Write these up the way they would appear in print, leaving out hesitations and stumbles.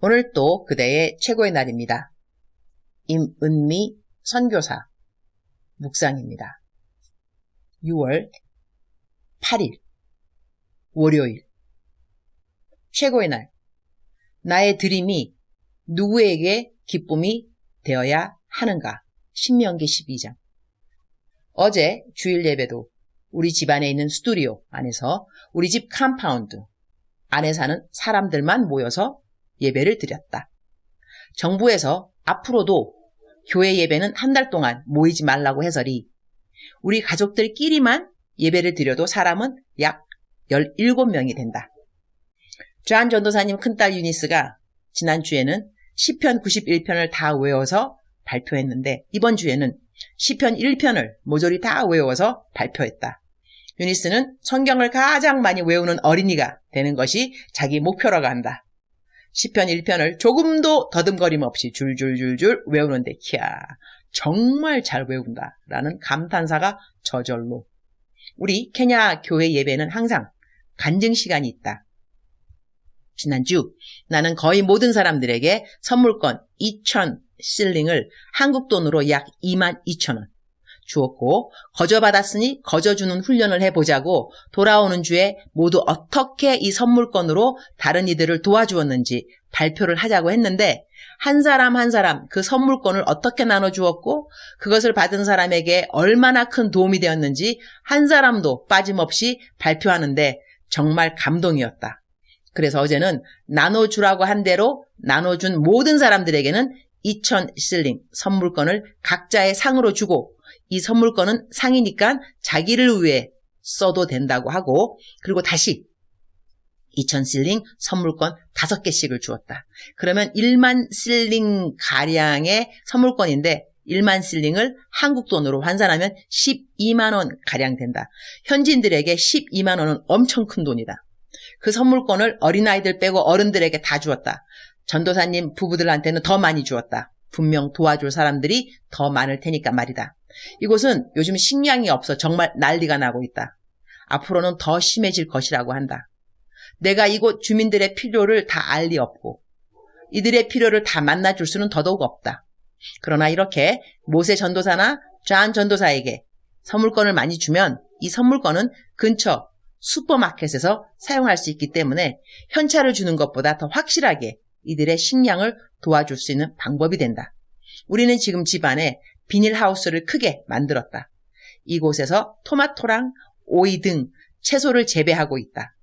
오늘 또 그대의 최고의 날입니다. 임은미 선교사 묵상입니다. 6월 8일 월요일 최고의 날. 나의 드림이 누구에게 기쁨이 되어야 하는가? 신명기 12장. 어제 주일 예배도 우리 집 안에 있는 스튜디오 안에서 우리 집 컴파운드 안에 사는 사람들만 모여서 예배를 드렸다. 정부에서 앞으로도 교회 예배는 한 달 동안 모이지 말라고 해서리 우리 가족들끼리만 예배를 드려도 사람은 약 17명이 된다. 존 전도사님 큰딸 유니스가 지난주에는 시편 91편을 다 외워서 발표했는데 이번 주에는 시편 1편을 모조리 다 외워서 발표했다. 유니스는 성경을 가장 많이 외우는 어린이가 되는 것이 자기 목표라고 한다. 시편 1편을 조금도 더듬거림 없이 줄줄줄줄 외우는데 키야 정말 잘 외운다 라는 감탄사가 저절로. 우리 케냐 교회 예배는 항상 간증 시간이 있다. 지난주 나는 거의 모든 사람들에게 선물권 2,000 실링을 한국 돈으로 약 22,000원 주었고 거저받았으니 거저주는 훈련을 해보자고 돌아오는 주에 모두 어떻게 이 선물권으로 다른 이들을 도와주었는지 발표를 하자고 했는데 한 사람 한 사람 그 선물권을 어떻게 나눠주었고 그것을 받은 사람에게 얼마나 큰 도움이 되었는지 한 사람도 빠짐없이 발표하는데 정말 감동이었다. 그래서 어제는 나눠주라고 한 대로 나눠준 모든 사람들에게는 2,000 실링 선물권을 각자의 상으로 주고 이 선물권은 상이니까 자기를 위해 써도 된다고 하고 그리고 다시 2,000 실링 선물권 5개씩을 주었다. 그러면 1만 실링 가량의 선물권인데 1만 실링을 한국 돈으로 환산하면 12만 원 가량 된다. 현지인들에게 12만 원은 엄청 큰 돈이다. 그 선물권을 어린아이들 빼고 어른들에게 다 주었다. 전도사님 부부들한테는 더 많이 주었다. 분명 도와줄 사람들이 더 많을 테니까 말이다. 이곳은 요즘 식량이 없어 정말 난리가 나고 있다. 앞으로는 더 심해질 것이라고 한다. 내가 이곳 주민들의 필요를 다 알 리 없고 이들의 필요를 다 만나줄 수는 더더욱 없다. 그러나 이렇게 모세 전도사나 존 전도사에게 선물권을 많이 주면 이 선물권은 근처 슈퍼마켓에서 사용할 수 있기 때문에 현찰을 주는 것보다 더 확실하게 이들의 식량을 도와줄 수 있는 방법이 된다. 우리는 지금 집안에 비닐하우스를 크게 만들었다. 이곳에서 토마토랑 오이 등 채소를 재배하고 있다.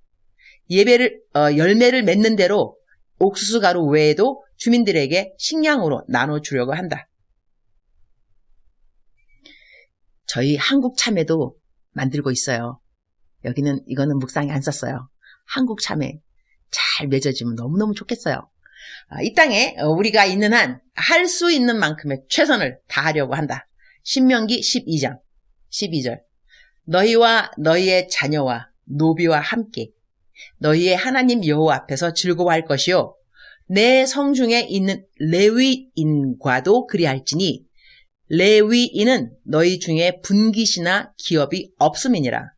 열매를 맺는 대로 옥수수 가루 외에도 주민들에게 식량으로 나눠주려고 한다. 저희 한국 참외도 만들고 있어요. 이거는 묵상에 안 썼어요. 한국 참외 잘 맺어지면 너무너무 좋겠어요. 이 땅에 우리가 있는 한 할 수 있는 만큼의 최선을 다하려고 한다. 신명기 12장 12절 너희와 너희의 자녀와 노비와 함께 너희의 하나님 여호와 앞에서 즐거워할 것이요 내 성중에 있는 레위인과도 그리할지니 레위인은 너희 중에 분깃이나 기업이 없음이니라.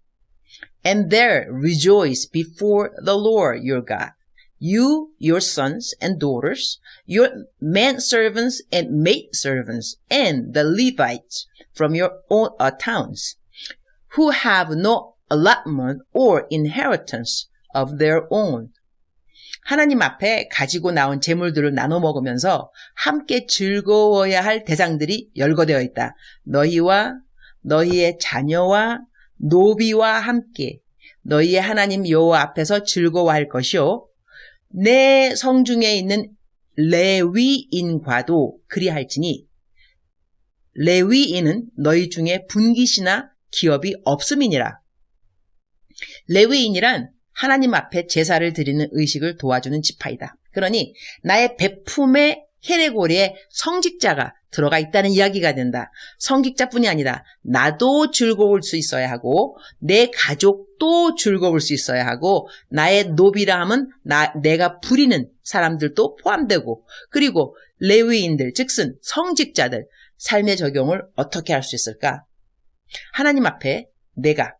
And there rejoice before the Lord your God. You, your sons and daughters, your manservants and maidservants, and the Levites from your own towns, who have no allotment or inheritance of their own. 하나님 앞에 가지고 나온 재물들을 나눠 먹으면서 함께 즐거워야 할 대상들이 열거되어 있다. 너희와 너희의 자녀와 노비와 함께 너희의 하나님 여호와 앞에서 즐거워할 것이요 내 성중에 있는 레위인과도 그리할지니 레위인은 너희 중에 분깃이나 기업이 없음이니라. 레위인이란 하나님 앞에 제사를 드리는 의식을 도와주는 지파이다. 그러니 나의 베품의 캐레고리에 성직자가 들어가 있다는 이야기가 된다. 성직자뿐이 아니라 나도 즐거울 수 있어야 하고 내 가족도 즐거울 수 있어야 하고 나의 노비라 하면 내가 부리는 사람들도 포함되고 그리고 레위인들 즉슨 성직자들 삶의 적용을 어떻게 할 수 있을까? 하나님 앞에 내가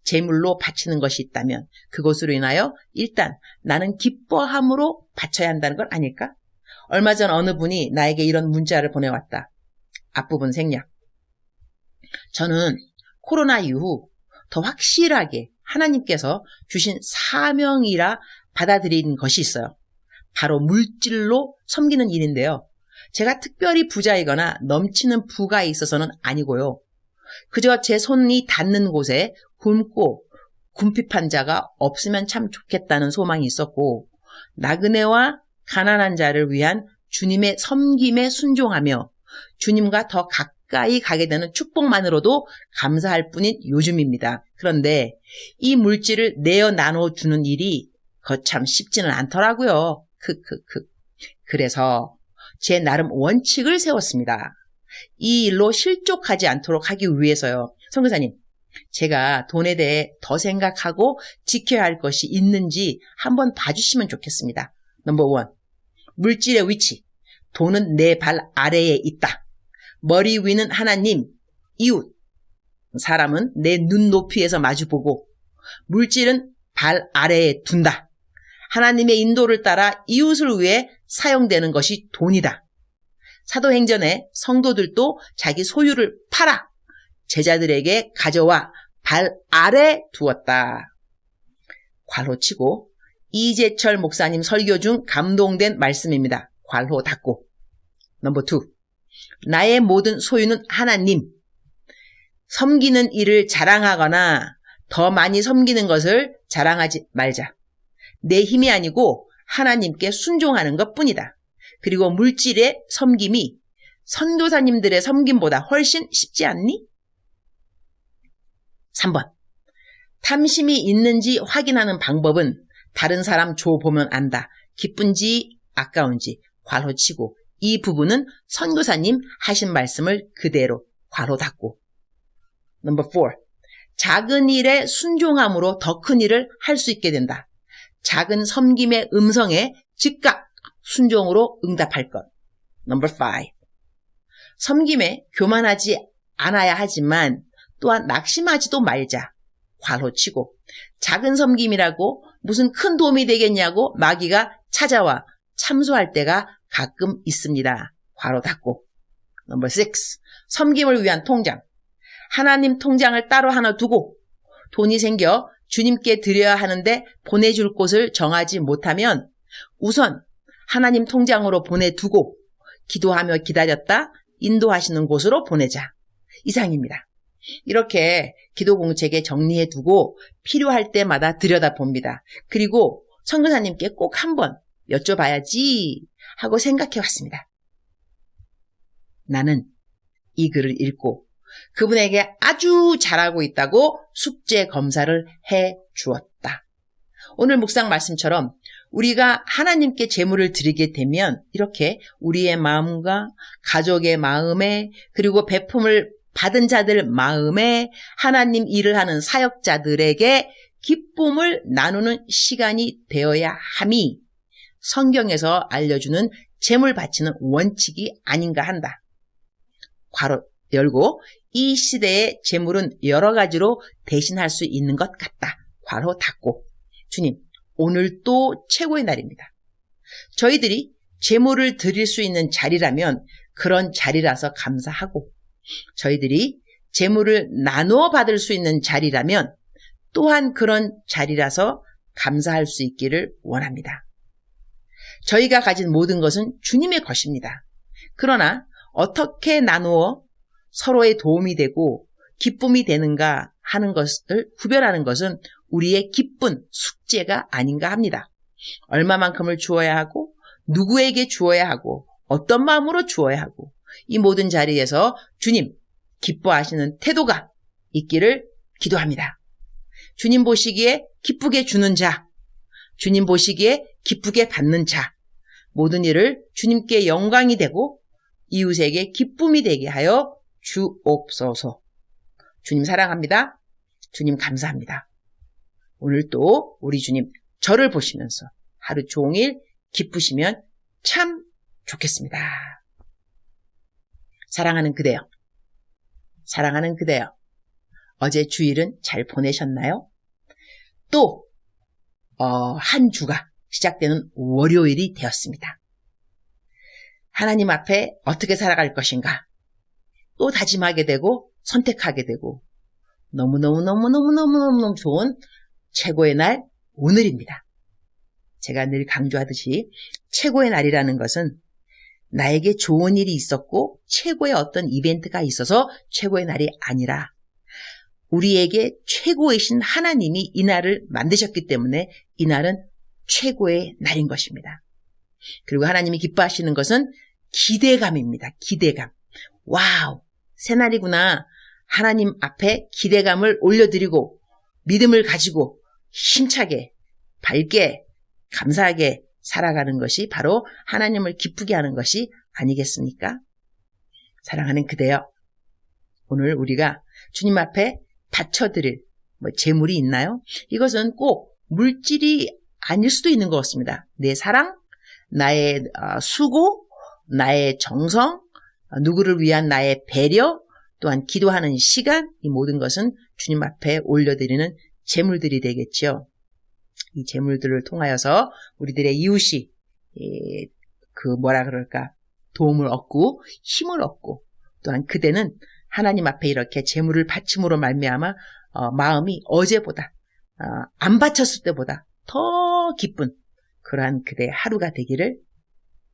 제물로 바치는 것이 있다면 그것으로 인하여 일단 나는 기뻐함으로 바쳐야 한다는 걸 아닐까? 얼마 전 어느 분이 나에게 이런 문자를 보내왔다. 앞부분 생략. 저는 코로나 이후 더 확실하게 하나님께서 주신 사명이라 받아들인 것이 있어요. 바로 물질로 섬기는 일인데요. 제가 특별히 부자이거나 넘치는 부가 있어서는 아니고요. 그저 제 손이 닿는 곳에 굶고 궁핍한 자가 없으면 참 좋겠다는 소망이 있었고, 나그네와 가난한 자를 위한 주님의 섬김에 순종하며 주님과 더 가까이 가게 되는 축복만으로도 감사할 뿐인 요즘입니다. 그런데 이 물질을 내어 나눠주는 일이 거참 쉽지는 않더라고요. 그래서 제 나름 원칙을 세웠습니다. 이 일로 실족하지 않도록 하기 위해서요. 선교사님, 제가 돈에 대해 더 생각하고 지켜야 할 것이 있는지 한번 봐주시면 좋겠습니다. 넘버 1. 물질의 위치. 돈은 내 발 아래에 있다. 머리 위는 하나님, 이웃. 사람은 내 눈 높이에서 마주보고 물질은 발 아래에 둔다. 하나님의 인도를 따라 이웃을 위해 사용되는 것이 돈이다. 사도행전에 성도들도 자기 소유를 팔아 제자들에게 가져와 발 아래 두었다. 괄호 치고 이재철 목사님 설교 중 감동된 말씀입니다. 괄호 닫고. 넘버 2. 나의 모든 소유는 하나님. 섬기는 일을 자랑하거나 더 많이 섬기는 것을 자랑하지 말자. 내 힘이 아니고 하나님께 순종하는 것뿐이다. 그리고 물질의 섬김이 선교사님들의 섬김보다 훨씬 쉽지 않니? 3번. 탐심이 있는지 확인하는 방법은 다른 사람 줘보면 안다. 기쁜지 아까운지 괄호 치고 이 부분은 선교사님 하신 말씀을 그대로 괄호 닫고. 넘버 4. 작은 일에 순종함으로 더 큰 일을 할 수 있게 된다. 작은 섬김의 음성에 즉각 순종으로 응답할 것. 넘버 5. 섬김에 교만하지 않아야 하지만 또한 낙심하지도 말자. 괄호 치고 작은 섬김이라고 무슨 큰 도움이 되겠냐고 마귀가 찾아와 참소할 때가 가끔 있습니다. 괄호 닫고. 넘버 6. 섬김을 위한 통장. 하나님 통장을 따로 하나 두고 돈이 생겨 주님께 드려야 하는데 보내줄 곳을 정하지 못하면 우선 하나님 통장으로 보내두고 기도하며 기다렸다 인도하시는 곳으로 보내자. 이상입니다. 이렇게 기도 공책에 정리해두고 필요할 때마다 들여다봅니다. 그리고 선교사님께 꼭 한번 여쭤봐야지 하고 생각해왔습니다. 나는 이 글을 읽고 그분에게 아주 잘하고 있다고 숙제 검사를 해 주었다. 오늘 묵상 말씀처럼 우리가 하나님께 제물을 드리게 되면 이렇게 우리의 마음과 가족의 마음에 그리고 베품을 받은 자들 마음에 하나님 일을 하는 사역자들에게 기쁨을 나누는 시간이 되어야 함이 성경에서 알려주는 제물 바치는 원칙이 아닌가 한다. 괄호 열고 이 시대의 제물은 여러 가지로 대신할 수 있는 것 같다. 괄호 닫고. 주님, 오늘 또 최고의 날입니다. 저희들이 제물을 드릴 수 있는 자리라면 그런 자리라서 감사하고 저희들이 제물을 나누어 받을 수 있는 자리라면 또한 그런 자리라서 감사할 수 있기를 원합니다. 저희가 가진 모든 것은 주님의 것입니다. 그러나 어떻게 나누어 서로의 도움이 되고 기쁨이 되는가 하는 것을 구별하는 것은 우리의 기쁜 숙제가 아닌가 합니다. 얼마만큼을 주어야 하고 누구에게 주어야 하고 어떤 마음으로 주어야 하고 이 모든 자리에서 주님 기뻐하시는 태도가 있기를 기도합니다. 주님 보시기에 기쁘게 주는 자, 주님 보시기에 기쁘게 받는 자, 모든 일을 주님께 영광이 되고 이웃에게 기쁨이 되게 하여 주옵소서. 주님 사랑합니다. 주님 감사합니다. 오늘 또 우리 주님 저를 보시면서 하루 종일 기쁘시면 참 좋겠습니다. 사랑하는 그대여. 사랑하는 그대여. 어제 주일은 잘 보내셨나요? 또 한 주가 시작되는 월요일이 되었습니다. 하나님 앞에 어떻게 살아갈 것인가 또 다짐하게 되고 선택하게 되고 너무너무 좋은 최고의 날 오늘입니다. 제가 늘 강조하듯이 최고의 날이라는 것은 나에게 좋은 일이 있었고 최고의 어떤 이벤트가 있어서 최고의 날이 아니라 우리에게 최고이신 하나님이 이 날을 만드셨기 때문에 이 날은 최고의 날인 것입니다. 그리고 하나님이 기뻐하시는 것은 기대감입니다. 기대감. 와우, 새날이구나. 하나님 앞에 기대감을 올려드리고 믿음을 가지고 힘차게 밝게 감사하게 살아가는 것이 바로 하나님을 기쁘게 하는 것이 아니겠습니까? 사랑하는 그대여, 오늘 우리가 주님 앞에 바쳐드릴 재물이 있나요? 이것은 꼭 물질이 아닐 수도 있는 것 같습니다. 내 사랑, 나의 수고, 나의 정성, 누구를 위한 나의 배려, 또한 기도하는 시간, 이 모든 것은 주님 앞에 올려드리는 재물들이 되겠죠. 이 재물들을 통하여서 우리들의 이웃이 도움을 얻고 힘을 얻고 또한 그대는 하나님 앞에 이렇게 재물을 바침으로 말미암아 마음이 어제보다 안 바쳤을 때보다 더 기쁜 그러한 그대의 하루가 되기를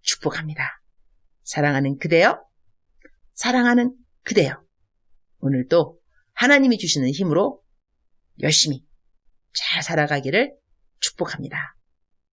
축복합니다. 사랑하는 그대여, 사랑하는 그대여, 오늘도 하나님이 주시는 힘으로 열심히 잘 살아가기를 축복합니다.